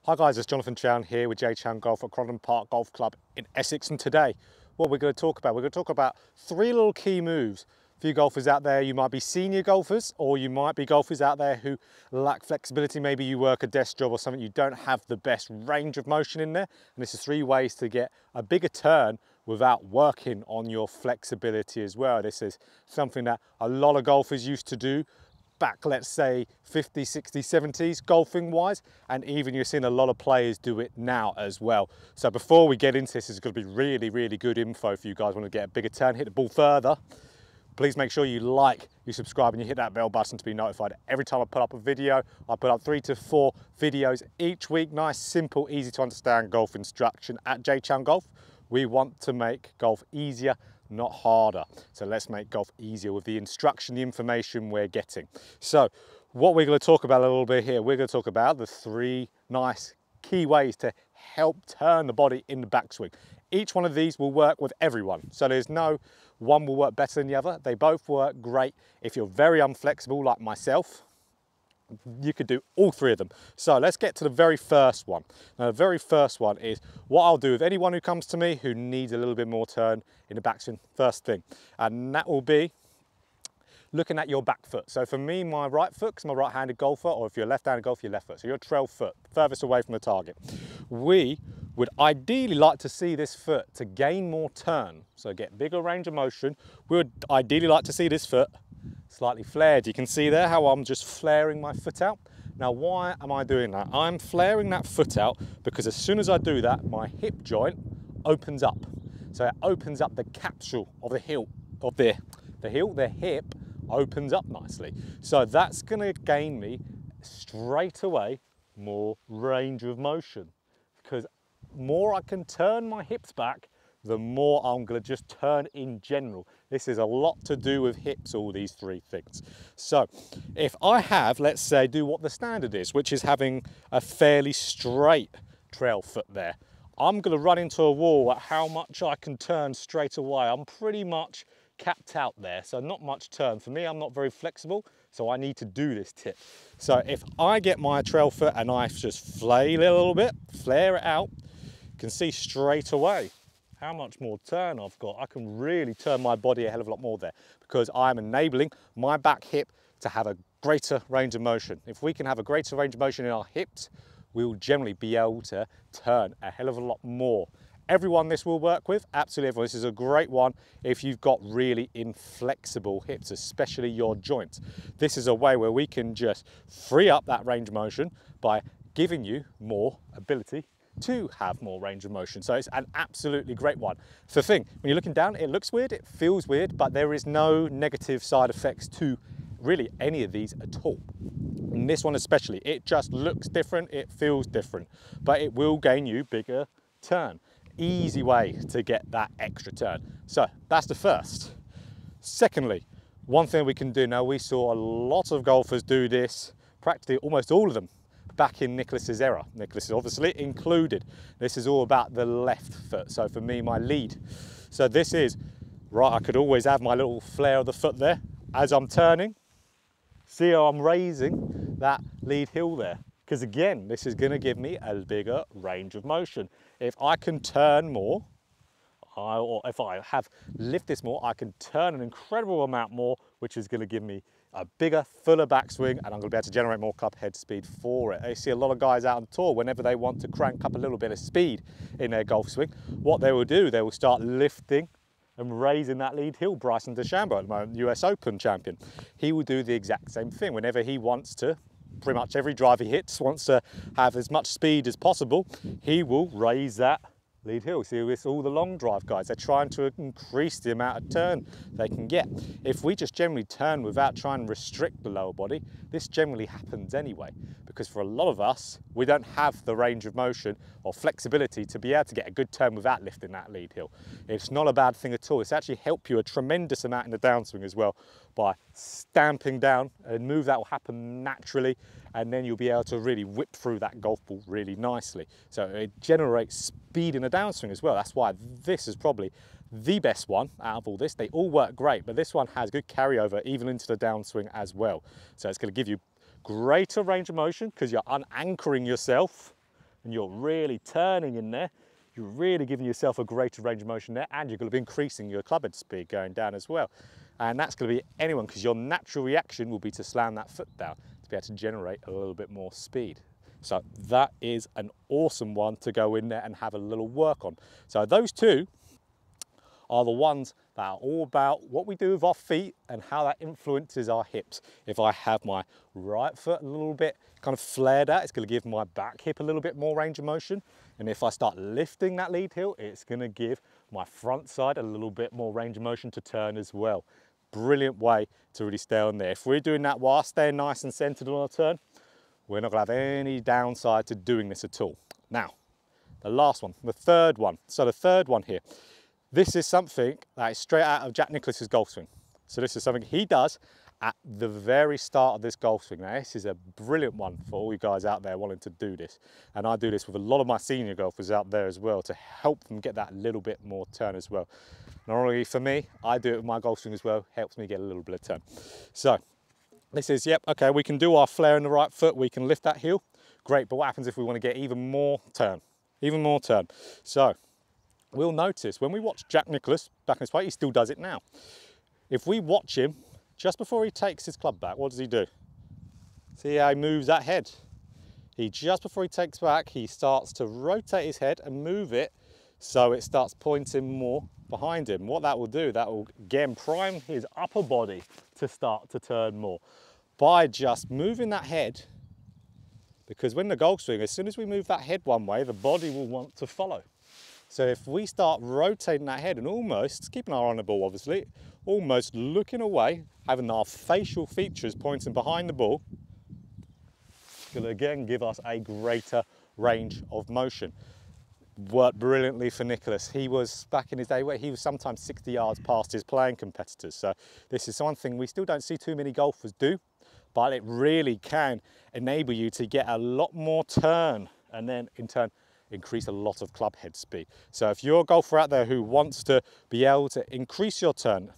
Hi guys, it's Jonathan Chown here with JChownGolf at Croydon Park Golf Club in Essex, and today what we're going to talk about, three little key moves for you golfers out there. You might be senior golfers, or you might be golfers out there who lack flexibility. Maybe you work a desk job or something, you don't have the best range of motion in there, and this is three ways to get a bigger turn without working on your flexibility as well. This is something that a lot of golfers used to do back, let's say 50s, 60s, 70s, golfing wise, and even you're seeing a lot of players do it now as well. So before we get into this, it's going to be really good info for you guys. Want to get a bigger turn, hit the ball further, please make sure you like, you subscribe, and you hit that bell button to be notified every time I put up a video. I put up 3 to 4 videos each week. Nice, simple, easy to understand golf instruction at JChownGolf. We want to make golf easier, not harder. So let's make golf easier with the instruction, the information we're getting. So what we're going to talk about a little bit here, we're going to talk about the three nice key ways to help turn the body in the backswing. Each one of these will work with everyone. So there's no one will work better than the other. They both work great. If you're very unflexible like myself, you could do all three of them. So let's get to the very first one. Now, the very first one is what I'll do with anyone who comes to me who needs a little bit more turn in the backswing, first thing. And that will be looking at your back foot. So for me, my right foot, because I'm a right-handed golfer, or if you're a left-handed golfer, your left foot. So your trail foot, furthest away from the target. We would ideally like to see this foot to gain more turn, so get bigger range of motion. We would ideally like to see this foot slightly flared. You can see there how I'm just flaring my foot out. Now, why am I doing that? I'm flaring that foot out because as soon as I do that, my hip joint opens up. So it opens up the capsule of the heel, the hip opens up nicely. So that's gonna gain me straight away more range of motion, because more I can turn my hips back, the more I'm going to just turn in general. This is a lot to do with hips, all these three things. So if I have, let's say, do what the standard is, which is having a fairly straight trail foot there, I'm going to run into a wall at how much I can turn straight away. I'm pretty much capped out there, so not much turn. For me, I'm not very flexible, so I need to do this tip. So if I get my trail foot and I just flail it a little bit, flare it out, you can see straight away how much more turn I've got. I can really turn my body a hell of a lot more there because I'm enabling my back hip to have a greater range of motion. If we can have a greater range of motion in our hips, we'll generally be able to turn a hell of a lot more. Everyone this will work with, absolutely everyone. This is a great one if you've got really inflexible hips, especially your joints. This is a way where we can just free up that range of motion by giving you more ability to have more range of motion. So it's an absolutely great one. The thing, when you're looking down, it looks weird, it feels weird, but there is no negative side effects to really any of these at all. And this one especially, it just looks different, it feels different, but it will gain you bigger turn. Easy way to get that extra turn. So that's the first. Secondly, one thing we can do now, we saw a lot of golfers do this, practically almost all of them, back in Nicklaus's era. Nicklaus is obviously included. This is all about the left foot. So for me, my lead. So this is, right, I could always have my little flare of the foot there. As I'm turning, see how I'm raising that lead heel there. Because again, this is gonna give me a bigger range of motion. If I can turn more, or if I have lift this more, I can turn an incredible amount more, which is gonna give me a bigger, fuller backswing, and I'm going to be able to generate more club head speed for it. I see a lot of guys out on tour, whenever they want to crank up a little bit of speed in their golf swing, what they will do, they will start lifting and raising that lead heel. Bryson DeChambeau, at the moment, US Open champion, he will do the exact same thing. Whenever he wants to, pretty much every drive he hits, wants to have as much speed as possible, he will raise that lead heel. See, with all the long drive guys, they're trying to increase the amount of turn they can get. If we just generally turn without trying to restrict the lower body, this generally happens anyway, because for a lot of us, we don't have the range of motion or flexibility to be able to get a good turn without lifting that lead heel. It's not a bad thing at all. It's actually helped you a tremendous amount in the downswing as well by stamping down. A move that will happen naturally, and then you'll be able to really whip through that golf ball really nicely. So it generates speed in the downswing as well. That's why this is probably the best one out of all this. They all work great, but this one has good carryover even into the downswing as well. So it's going to give you greater range of motion because you're unanchoring yourself and you're really turning in there, you're really giving yourself a greater range of motion there, and you're going to be increasing your club head speed going down as well. And that's going to be anyone, because your natural reaction will be to slam that foot down to be able to generate a little bit more speed. So that is an awesome one to go in there and have a little work on. So those two are the ones that are all about what we do with our feet and how that influences our hips. If I have my right foot a little bit kind of flared out, it's going to give my back hip a little bit more range of motion. And if I start lifting that lead heel, it's going to give my front side a little bit more range of motion to turn as well. Brilliant way to really stay on there. If we're doing that while staying nice and centered on our turn, we're not going to have any downside to doing this at all. Now, the last one, the third one. So the third one here, this is something that is straight out of Jack Nicklaus's golf swing. So this is something he does at the very start of this golf swing. Now this is a brilliant one for all you guys out there wanting to do this. And I do this with a lot of my senior golfers out there as well to help them get that little bit more turn as well. Not only for me, I do it with my golf swing as well, helps me get a little bit of turn. So this is, yep, okay, we can do our flare in the right foot, we can lift that heel, great, but what happens if we want to get even more turn? Even more turn. So we'll notice when we watch Jack Nicklaus back in his play, he still does it now. If we watch him, just before he takes his club back, what does he do? See how he moves that head? Just before he takes back, he starts to rotate his head and move it so it starts pointing more behind him. What that will do, that will again prime his upper body to start to turn more by just moving that head, because when the golf swing, as soon as we move that head one way, the body will want to follow. So if we start rotating that head and almost, keeping our eye on the ball obviously, almost looking away, having our facial features pointing behind the ball, it's going to again give us a greater range of motion. Worked brilliantly for Nicklaus. He was, back in his day, where he was sometimes 60 yards past his playing competitors. So this is something we still don't see too many golfers do, but it really can enable you to get a lot more turn and then in turn increase a lot of club head speed. So if you're a golfer out there who wants to be able to increase your turn,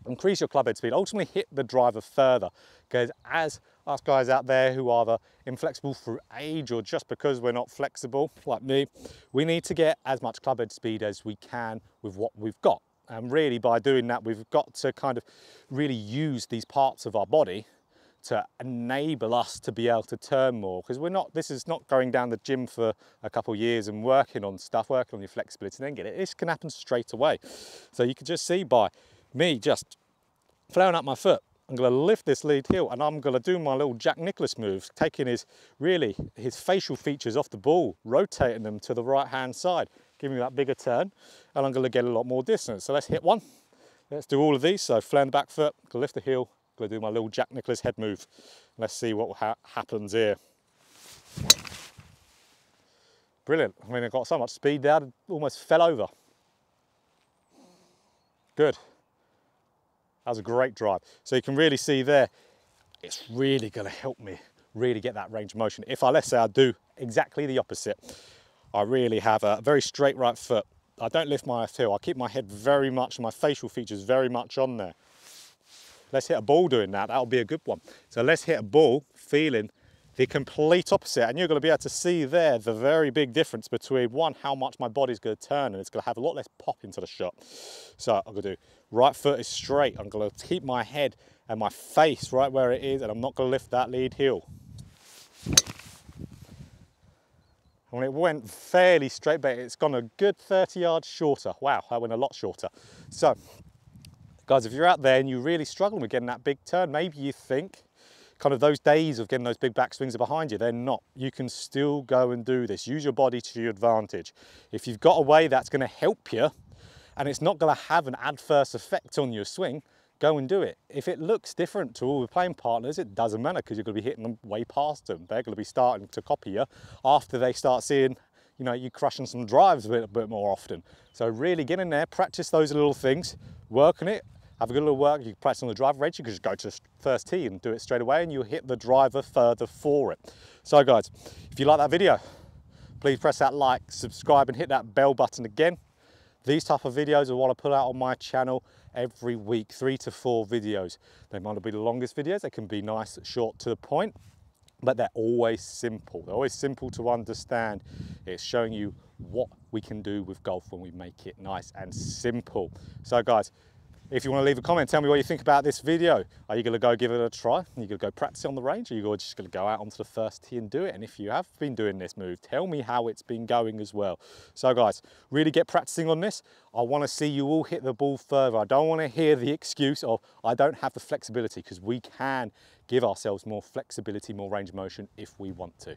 increase your club head speed, ultimately hit the driver further, because as us guys out there who are either inflexible through age or just because we're not flexible like me, we need to get as much club head speed as we can with what we've got. And really by doing that, we've got to kind of really use these parts of our body to enable us to be able to turn more, because we're not, this is not going down the gym for a couple of years and working on stuff, working on your flexibility and then get it. This can happen straight away. So you can just see by me just flaring up my foot, I'm going to lift this lead heel and I'm going to do my little Jack Nicklaus moves, taking his facial features off the ball, rotating them to the right hand side, giving me that bigger turn, and I'm going to get a lot more distance. So let's hit one. Let's do all of these. So flaring the back foot, going to lift the heel, going to do my little Jack Nicklaus head move. Let's see what happens here. Brilliant. I mean, I've got so much speed there, I almost fell over. Good. That was a great drive. So you can really see there, it's really going to help me really get that range of motion. If let's say I do exactly the opposite, I really have a very straight right foot. I don't lift my left heel. I keep my head very much, my facial features very much on there. Let's hit a ball doing that. That'll be a good one. So let's hit a ball feeling the complete opposite, and you're going to be able to see there the very big difference between one, how much my body's going to turn, and it's going to have a lot less pop into the shot. So I'm going to do right foot is straight. I'm going to keep my head and my face right where it is, and I'm not going to lift that lead heel. When it went fairly straight, but it's gone a good 30 yards shorter. Wow, that went a lot shorter. So guys, if you're out there and you're really struggling with getting that big turn, maybe you think kind of those days of getting those big backswings are behind you. They're not. You can still go and do this. Use your body to your advantage. If you've got a way that's going to help you and it's not going to have an adverse effect on your swing, go and do it. If it looks different to all the playing partners, it doesn't matter, because you're going to be hitting them way past them. They're going to be starting to copy you after they start seeing, you know, you crushing some drives a bit more often. So really get in there, practice those little things, work on it. Have a good little work. You can practice on the driver edge. You can just go to the first tee and do it straight away, and you'll hit the driver further for it. So guys, if you like that video, please press that like, subscribe, and hit that bell button again. These type of videos I want to put out on my channel every week, 3 to 4 videos. They might not be the longest videos. They can be nice, short, to the point. but they're always simple. They're always simple to understand. It's showing you what we can do with golf when we make it nice and simple. So guys, if you want to leave a comment, tell me what you think about this video. Are you going to go give it a try? Are you going to go practice on the range? Or are you just going to go out onto the first tee and do it? And if you have been doing this move, tell me how it's been going as well. So guys, really get practicing on this. I want to see you all hit the ball further. I don't want to hear the excuse of, I don't have the flexibility, because we can give ourselves more flexibility, more range of motion if we want to.